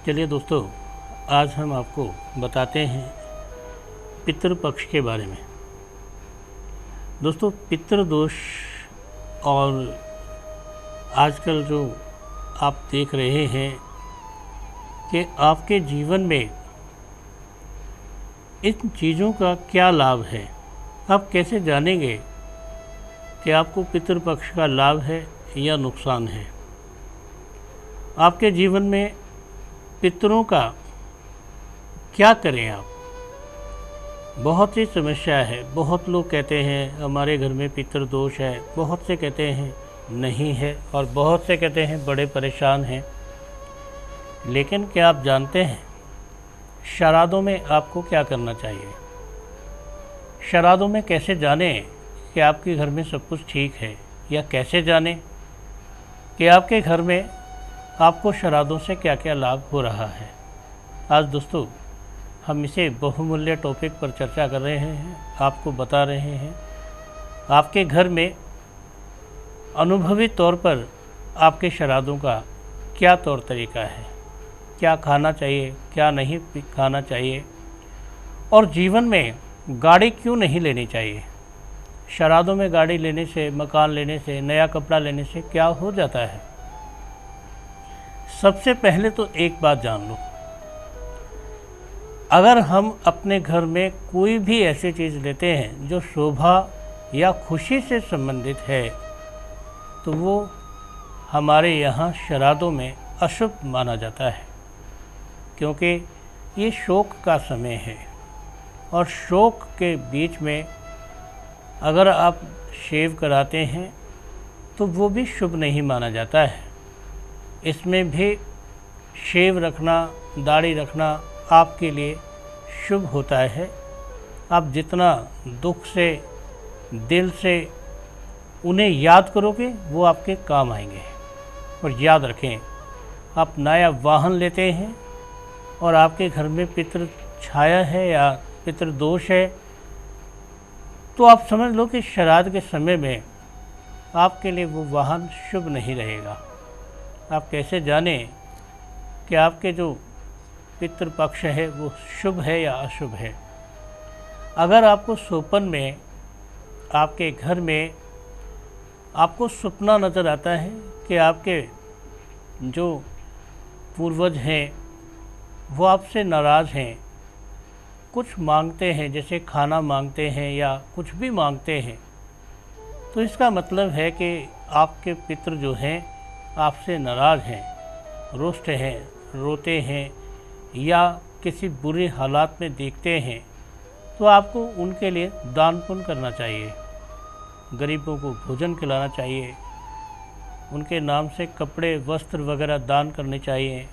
चलिए दोस्तों, आज हम आपको बताते हैं पितृपक्ष के बारे में। दोस्तों, पितृदोष और आजकल जो आप देख रहे हैं कि आपके जीवन में इन चीज़ों का क्या लाभ है, आप कैसे जानेंगे कि आपको पितृपक्ष का लाभ है या नुकसान है। आपके जीवन में पितरों का क्या करें आप। बहुत सी समस्या है। बहुत लोग कहते हैं हमारे घर में पितृदोष है, बहुत से कहते हैं नहीं है, और बहुत से कहते हैं बड़े परेशान हैं। लेकिन क्या आप जानते हैं श्राद्धों में आपको क्या करना चाहिए। श्राद्धों में कैसे जानें कि आपके घर में सब कुछ ठीक है, या कैसे जानें कि आपके घर में आपको श्राद्धों से क्या क्या लाभ हो रहा है। आज दोस्तों हम इसे बहुमूल्य टॉपिक पर चर्चा कर रहे हैं, आपको बता रहे हैं आपके घर में अनुभवी तौर पर आपके श्राद्धों का क्या तौर तरीका है, क्या खाना चाहिए, क्या नहीं खाना चाहिए, और जीवन में गाड़ी क्यों नहीं लेनी चाहिए। श्राद्धों में गाड़ी लेने से, मकान लेने से, नया कपड़ा लेने से क्या हो जाता है। सबसे पहले तो एक बात जान लो, अगर हम अपने घर में कोई भी ऐसी चीज़ लेते हैं जो शोभा या खुशी से संबंधित है, तो वो हमारे यहाँ श्राद्धों में अशुभ माना जाता है, क्योंकि ये शोक का समय है, और शोक के बीच में अगर आप शेव कराते हैं तो वो भी शुभ नहीं माना जाता है। इसमें भी शेव रखना, दाढ़ी रखना आपके लिए शुभ होता है। आप जितना दुख से, दिल से उन्हें याद करोगे वो आपके काम आएंगे। और याद रखें, आप नया वाहन लेते हैं और आपके घर में पितृ छाया है या पितृदोष है, तो आप समझ लो कि श्राद्ध के समय में आपके लिए वो वाहन शुभ नहीं रहेगा। आप कैसे जानें कि आपके जो पितृपक्ष है वो शुभ है या अशुभ है। अगर आपको स्वप्न में आपके घर में आपको सपना नज़र आता है कि आपके जो पूर्वज हैं वो आपसे नाराज़ हैं, कुछ मांगते हैं, जैसे खाना मांगते हैं या कुछ भी मांगते हैं, तो इसका मतलब है कि आपके पितृ जो हैं आपसे नाराज़ हैं, रुष्ट हैं, रोते हैं, या किसी बुरे हालात में देखते हैं। तो आपको उनके लिए दान पुण्य करना चाहिए, गरीबों को भोजन खिलाना चाहिए, उनके नाम से कपड़े वस्त्र वगैरह दान करने चाहिए,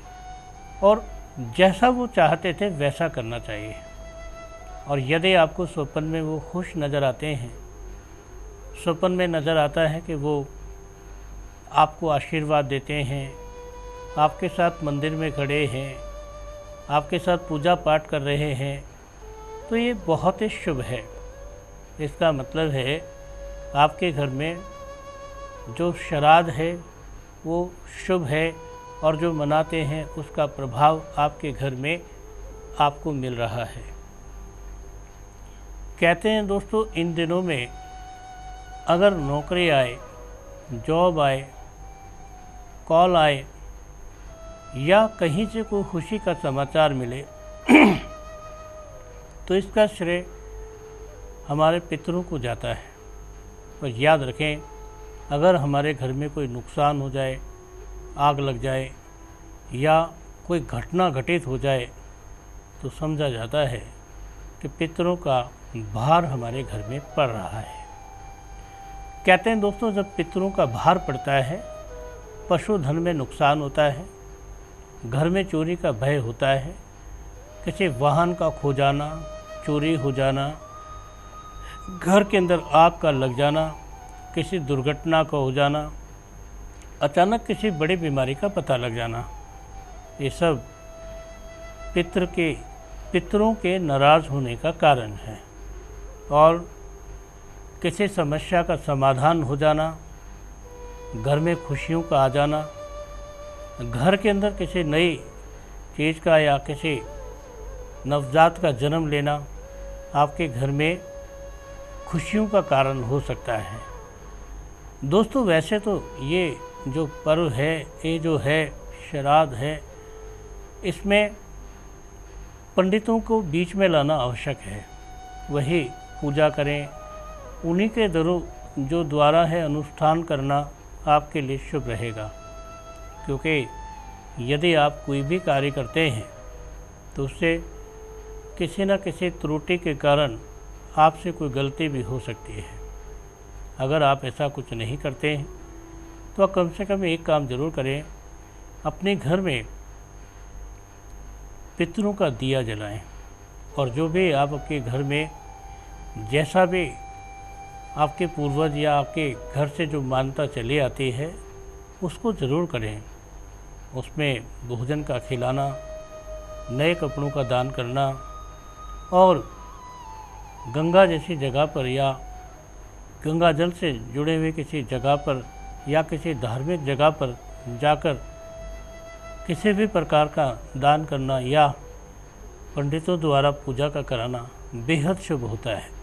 और जैसा वो चाहते थे वैसा करना चाहिए। और यदि आपको स्वप्न में वो खुश नज़र आते हैं, स्वप्न में नज़र आता है कि वो आपको आशीर्वाद देते हैं, आपके साथ मंदिर में खड़े हैं, आपके साथ पूजा पाठ कर रहे हैं, तो ये बहुत ही शुभ है। इसका मतलब है आपके घर में जो श्राद्ध है वो शुभ है, और जो मनाते हैं उसका प्रभाव आपके घर में आपको मिल रहा है। कहते हैं दोस्तों, इन दिनों में अगर नौकरी आए, जॉब आए, कॉल आए, या कहीं से कोई खुशी का समाचार मिले तो इसका श्रेय हमारे पितरों को जाता है। और याद रखें, अगर हमारे घर में कोई नुकसान हो जाए, आग लग जाए, या कोई घटना घटित हो जाए, तो समझा जाता है कि पितरों का भार हमारे घर में पड़ रहा है। कहते हैं दोस्तों, जब पितरों का भार पड़ता है, पशुधन में नुकसान होता है, घर में चोरी का भय होता है, किसी वाहन का खो जाना, चोरी हो जाना, घर के अंदर आग का लग जाना, किसी दुर्घटना का हो जाना, अचानक किसी बड़ी बीमारी का पता लग जाना, ये सब पितरों के नाराज़ होने का कारण है। और किसी समस्या का समाधान हो जाना, घर में खुशियों का आ जाना, घर के अंदर किसी नई चीज़ का या किसी नवजात का जन्म लेना आपके घर में खुशियों का कारण हो सकता है। दोस्तों, वैसे तो ये जो पर्व है, ये जो है श्राद्ध है, इसमें पंडितों को बीच में लाना आवश्यक है। वही पूजा करें, उन्हीं के जो द्वारा है अनुष्ठान करना आपके लिए शुभ रहेगा। क्योंकि यदि आप कोई भी कार्य करते हैं तो उससे किसी न किसी त्रुटि के कारण आपसे कोई गलती भी हो सकती है। अगर आप ऐसा कुछ नहीं करते हैं तो आप कम से कम एक काम ज़रूर करें, अपने घर में पितरों का दिया जलाएं। और जो भी आप आपके घर में जैसा भी आपके पूर्वज या आपके घर से जो मान्यता चली आती है उसको ज़रूर करें। उसमें भोजन का खिलाना, नए कपड़ों का दान करना और गंगा जैसी जगह पर या गंगा जल से जुड़े हुए किसी जगह पर या किसी धार्मिक जगह पर जाकर किसी भी प्रकार का दान करना या पंडितों द्वारा पूजा का कराना बेहद शुभ होता है।